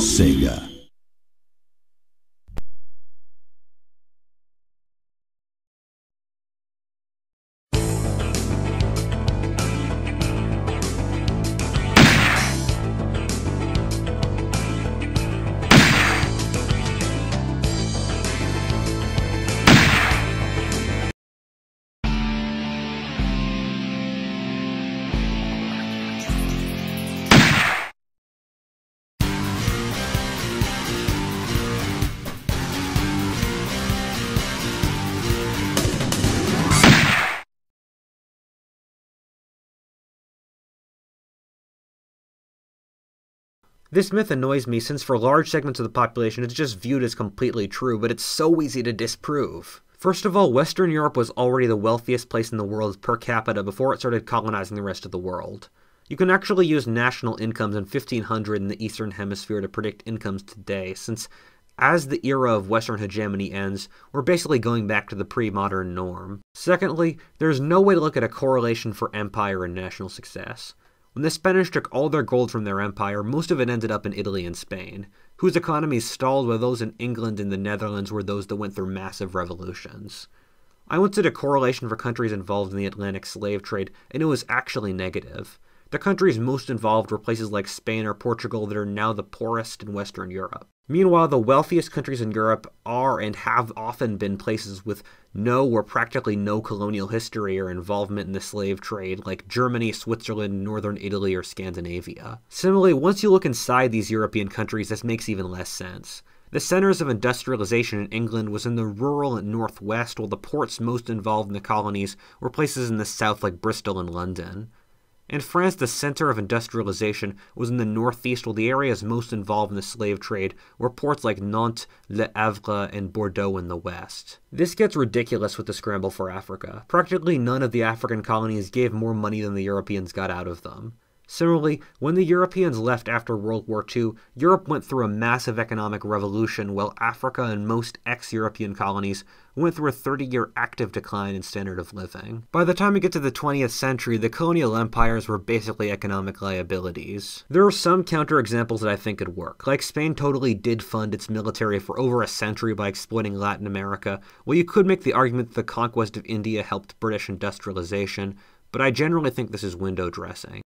Sega. This myth annoys me since for large segments of the population it's just viewed as completely true, but it's so easy to disprove. First of all, Western Europe was already the wealthiest place in the world per capita before it started colonizing the rest of the world. You can actually use national incomes in 1500 in the Eastern Hemisphere to predict incomes today, since as the era of Western hegemony ends, we're basically going back to the pre-modern norm. Secondly, there's no way to look at a correlation for empire and national success. When the Spanish took all their gold from their empire, most of it ended up in Italy and Spain, whose economies stalled while those in England and the Netherlands were those that went through massive revolutions. I once did a correlation for countries involved in the Atlantic slave trade, and it was actually negative. The countries most involved were places like Spain or Portugal that are now the poorest in Western Europe. Meanwhile, the wealthiest countries in Europe are and have often been places with no or practically no colonial history or involvement in the slave trade, like Germany, Switzerland, Northern Italy, or Scandinavia. Similarly, once you look inside these European countries, this makes even less sense. The centers of industrialization in England was in the rural and northwest, while the ports most involved in the colonies were places in the south like Bristol and London. In France, the center of industrialization was in the northeast, while the areas most involved in the slave trade were ports like Nantes, Le Havre, and Bordeaux in the west. This gets ridiculous with the scramble for Africa. Practically none of the African colonies gave more money than the Europeans got out of them. Similarly, when the Europeans left after World War II, Europe went through a massive economic revolution, while Africa and most ex-European colonies went through a 30-year active decline in standard of living. By the time we get to the 20th century, the colonial empires were basically economic liabilities. There are some counterexamples that I think could work, like Spain totally did fund its military for over a century by exploiting Latin America. Well, you could make the argument that the conquest of India helped British industrialization, but I generally think this is window dressing.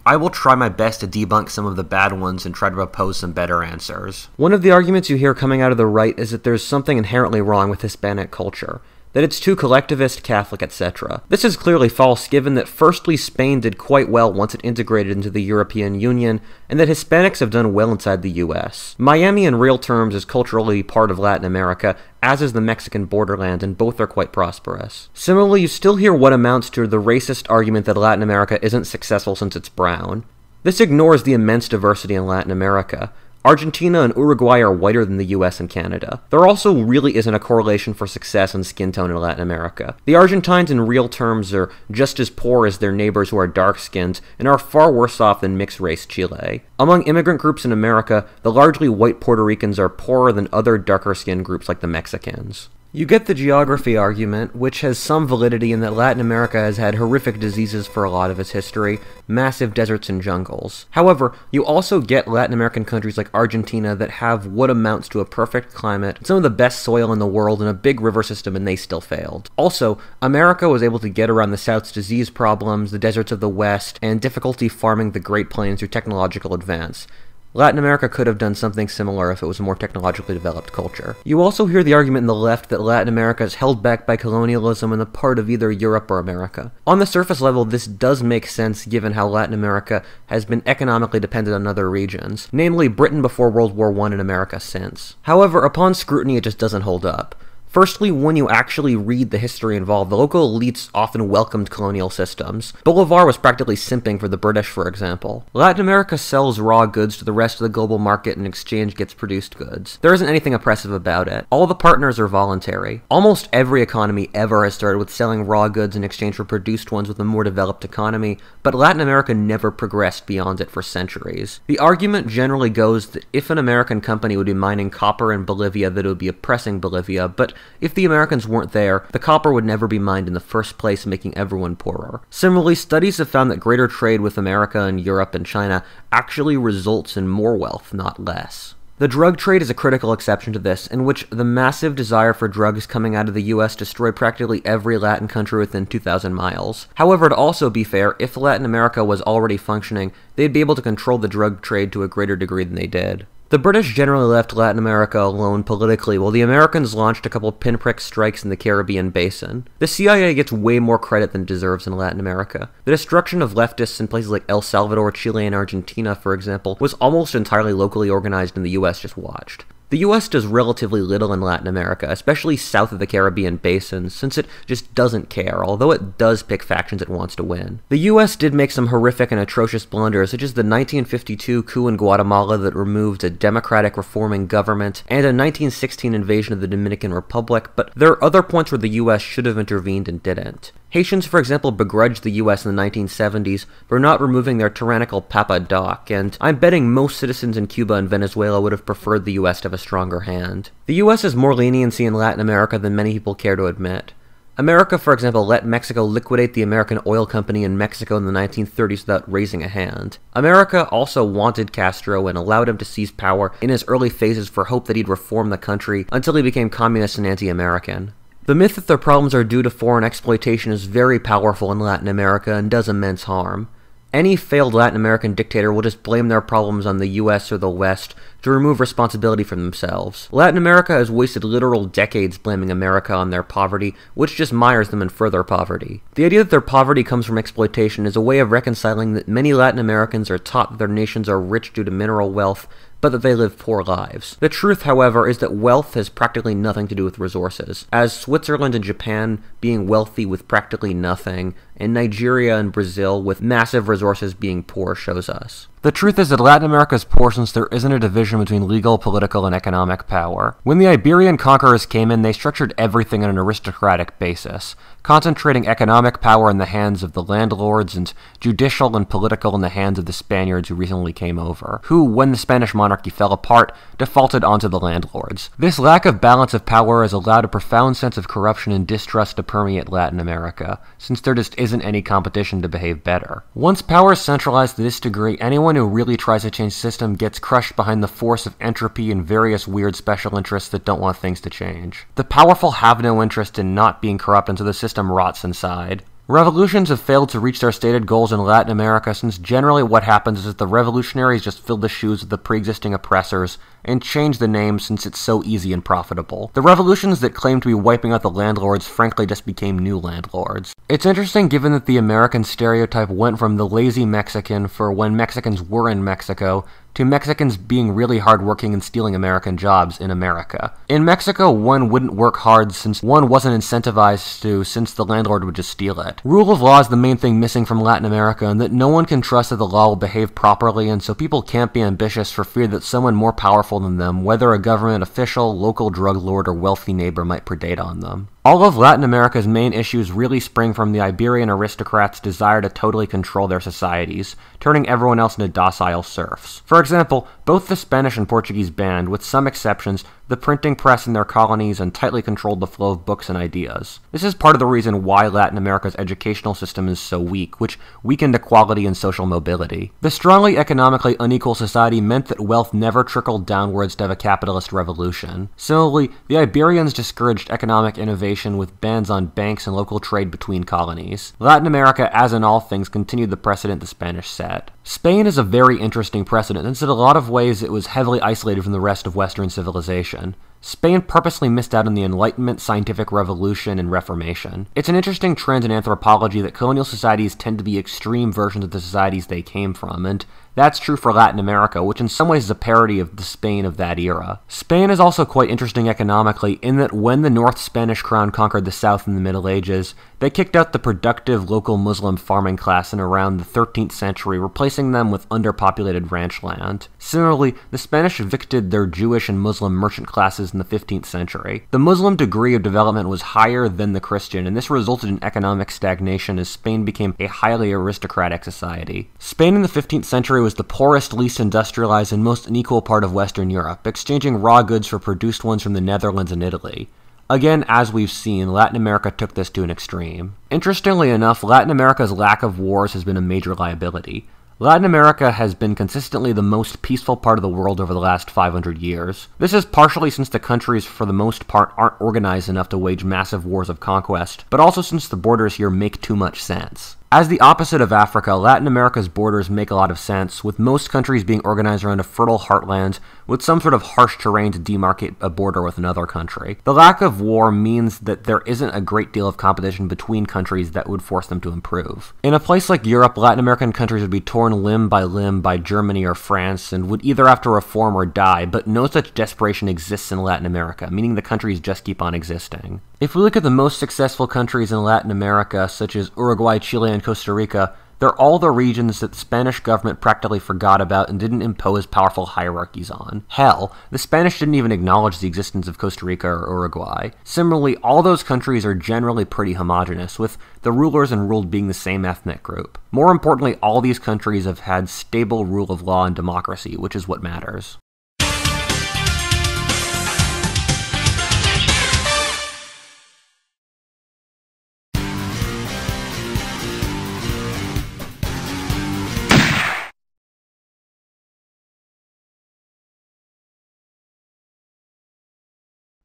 I will try my best to debunk some of the bad ones and try to propose some better answers. One of the arguments you hear coming out of the right is that there's something inherently wrong with Hispanic culture, that it's too collectivist, Catholic, etc. This is clearly false, given that firstly Spain did quite well once it integrated into the European Union, and that Hispanics have done well inside the US. Miami in real terms is culturally part of Latin America, as is the Mexican borderland, and both are quite prosperous. Similarly, you still hear what amounts to the racist argument that Latin America isn't successful since it's brown. This ignores the immense diversity in Latin America. Argentina and Uruguay are whiter than the US and Canada. There also really isn't a correlation for success and skin tone in Latin America. The Argentines in real terms are just as poor as their neighbors who are dark-skinned, and are far worse off than mixed-race Chile. Among immigrant groups in America, the largely white Puerto Ricans are poorer than other darker-skinned groups like the Mexicans. You get the geography argument, which has some validity in that Latin America has had horrific diseases for a lot of its history, massive deserts and jungles. However, you also get Latin American countries like Argentina that have what amounts to a perfect climate, some of the best soil in the world, and a big river system, and they still failed. Also, America was able to get around the South's disease problems, the deserts of the West, and difficulty farming the Great Plains through technological advance. Latin America could have done something similar if it was a more technologically developed culture. You also hear the argument in the left that Latin America is held back by colonialism and a part of either Europe or America. On the surface level, this does make sense given how Latin America has been economically dependent on other regions, namely Britain before World War I and America since. However, upon scrutiny, it just doesn't hold up. Firstly, when you actually read the history involved, the local elites often welcomed colonial systems. Bolivar was practically simping for the British, for example. Latin America sells raw goods to the rest of the global market and in exchange gets produced goods. There isn't anything oppressive about it. All the partners are voluntary. Almost every economy ever has started with selling raw goods in exchange for produced ones with a more developed economy, but Latin America never progressed beyond it for centuries. The argument generally goes that if an American company would be mining copper in Bolivia, that it would be oppressing Bolivia, but if the Americans weren't there, the copper would never be mined in the first place, making everyone poorer. Similarly, studies have found that greater trade with America and Europe and China actually results in more wealth, not less. The drug trade is a critical exception to this, in which the massive desire for drugs coming out of the US destroyed practically every Latin country within 2,000 miles. However, to also be fair, if Latin America was already functioning, they'd be able to control the drug trade to a greater degree than they did. The British generally left Latin America alone politically, while the Americans launched a couple pinprick strikes in the Caribbean basin. The CIA gets way more credit than it deserves in Latin America. The destruction of leftists in places like El Salvador, Chile, and Argentina, for example, was almost entirely locally organized and the US just watched. The US does relatively little in Latin America, especially south of the Caribbean basin, since it just doesn't care, although it does pick factions it wants to win. The US did make some horrific and atrocious blunders, such as the 1952 coup in Guatemala that removed a democratic reforming government, and a 1916 invasion of the Dominican Republic, but there are other points where the US should have intervened and didn't. Haitians, for example, begrudged the US in the 1970s for not removing their tyrannical Papa Doc, and I'm betting most citizens in Cuba and Venezuela would have preferred the US to have a stronger hand. The US has more leniency in Latin America than many people care to admit. America, for example, let Mexico liquidate the American Oil Company in Mexico in the 1930s without raising a hand. America also wanted Castro and allowed him to seize power in his early phases for hope that he'd reform the country until he became communist and anti-American. The myth that their problems are due to foreign exploitation is very powerful in Latin America and does immense harm. Any failed Latin American dictator will just blame their problems on the US or the West to remove responsibility from themselves. Latin America has wasted literal decades blaming America on their poverty, which just mires them in further poverty. The idea that their poverty comes from exploitation is a way of reconciling that many Latin Americans are taught that their nations are rich due to mineral wealth, but that they live poor lives. The truth, however, is that wealth has practically nothing to do with resources, as Switzerland and Japan being wealthy with practically nothing, and Nigeria and Brazil with massive resources being poor shows us. The truth is that Latin America is poor since there isn't a division between legal, political, and economic power. When the Iberian conquerors came in, they structured everything on an aristocratic basis, concentrating economic power in the hands of the landlords and judicial and political in the hands of the Spaniards who recently came over, who, when the Spanish monarchy fell apart, defaulted onto the landlords. This lack of balance of power has allowed a profound sense of corruption and distrust to permeate Latin America, since there just isn't any competition to behave better. Once power is centralized to this degree, anyone who really tries to change the system gets crushed behind the force of entropy and various weird special interests that don't want things to change. The powerful have no interest in not being corrupt, and so the system rots inside. Revolutions have failed to reach their stated goals in Latin America since generally what happens is that the revolutionaries just fill the shoes of the pre-existing oppressors and change the name since it's so easy and profitable. The revolutions that claim to be wiping out the landlords frankly just became new landlords. It's interesting given that the American stereotype went from the lazy Mexican for when Mexicans were in Mexico to Mexicans being really hardworking and stealing American jobs in America. In Mexico, one wouldn't work hard since one wasn't incentivized to, since the landlord would just steal it. Rule of law is the main thing missing from Latin America, and that no one can trust that the law will behave properly, and so people can't be ambitious for fear that someone more powerful than them, whether a government official, local drug lord, or wealthy neighbor, might predate on them. All of Latin America's main issues really spring from the Iberian aristocrats' desire to totally control their societies, turning everyone else into docile serfs. For example, both the Spanish and Portuguese banned, with some exceptions, the printing press in their colonies and tightly controlled the flow of books and ideas. This is part of the reason why Latin America's educational system is so weak, which weakened equality and social mobility. The strongly economically unequal society meant that wealth never trickled downwards to have a capitalist revolution. Similarly, the Iberians discouraged economic innovation with bans on banks and local trade between colonies. Latin America, as in all things, continued the precedent the Spanish set. Spain is a very interesting precedent, since in a lot of ways it was heavily isolated from the rest of Western civilization. Spain purposely missed out on the Enlightenment, scientific revolution, and Reformation. It's an interesting trend in anthropology that colonial societies tend to be extreme versions of the societies they came from, and that's true for Latin America, which in some ways is a parody of the Spain of that era. Spain is also quite interesting economically in that when the North Spanish crown conquered the South in the Middle Ages, they kicked out the productive local Muslim farming class in around the 13th century, replacing them with underpopulated ranch land. Similarly, the Spanish evicted their Jewish and Muslim merchant classes in the 15th century. The Muslim degree of development was higher than the Christian, and this resulted in economic stagnation as Spain became a highly aristocratic society. Spain in the 15th century was the poorest, least industrialized, and most unequal part of Western Europe, exchanging raw goods for produced ones from the Netherlands and Italy. Again, as we've seen, Latin America took this to an extreme. Interestingly enough, Latin America's lack of wars has been a major liability. Latin America has been consistently the most peaceful part of the world over the last 500 years. This is partially since the countries, for the most part, aren't organized enough to wage massive wars of conquest, but also since the borders here make too much sense. As the opposite of Africa, Latin America's borders make a lot of sense, with most countries being organized around a fertile heartland with some sort of harsh terrain to demarcate a border with another country. The lack of war means that there isn't a great deal of competition between countries that would force them to improve. In a place like Europe, Latin American countries would be torn limb by Germany or France and would either have to reform or die, but no such desperation exists in Latin America, meaning the countries just keep on existing. If we look at the most successful countries in Latin America, such as Uruguay, Chile, and Costa Rica, they're all the regions that the Spanish government practically forgot about and didn't impose powerful hierarchies on. Hell, the Spanish didn't even acknowledge the existence of Costa Rica or Uruguay. Similarly, all those countries are generally pretty homogenous, with the rulers and ruled being the same ethnic group. More importantly, all these countries have had stable rule of law and democracy, which is what matters.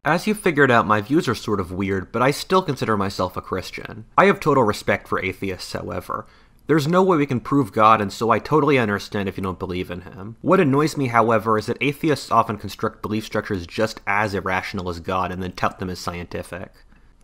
As you've figured out, my views are sort of weird, but I still consider myself a Christian. I have total respect for atheists, however. There's no way we can prove God, and so I totally understand if you don't believe in him. What annoys me, however, is that atheists often construct belief structures just as irrational as God and then tout them as scientific.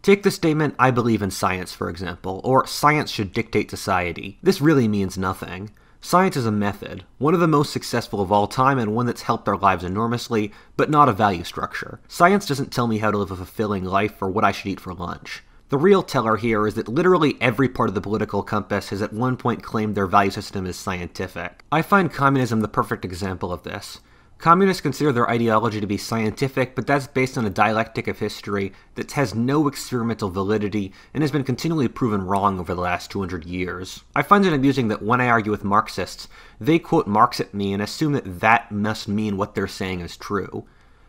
Take the statement, "I believe in science," for example, or "science should dictate society." This really means nothing. Science is a method, one of the most successful of all time and one that's helped our lives enormously, but not a value structure. Science doesn't tell me how to live a fulfilling life or what I should eat for lunch. The real teller here is that literally every part of the political compass has at one point claimed their value system is scientific. I find communism the perfect example of this. Communists consider their ideology to be scientific, but that's based on a dialectic of history that has no experimental validity and has been continually proven wrong over the last 200 years. I find it amusing that when I argue with Marxists, they quote Marx at me and assume that that must mean what they're saying is true.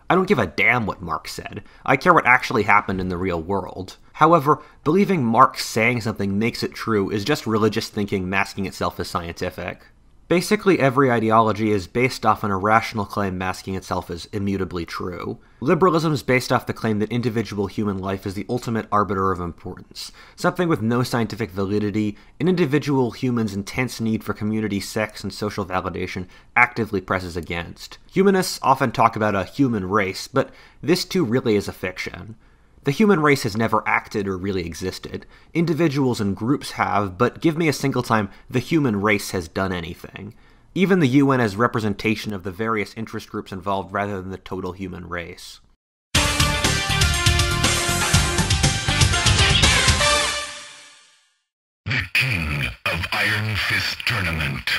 I don't give a damn what Marx said. I care what actually happened in the real world. However, believing Marx saying something makes it true is just religious thinking masking itself as scientific. Basically, every ideology is based off an irrational claim masking itself as immutably true. Liberalism is based off the claim that individual human life is the ultimate arbiter of importance, something with no scientific validity, an individual human's intense need for community, sex, and social validation actively presses against. Humanists often talk about a human race, but this too really is a fiction. The human race has never acted or really existed. Individuals and groups have, but give me a single time the human race has done anything. Even the UN has representation of the various interest groups involved rather than the total human race. The King of Iron Fist Tournament.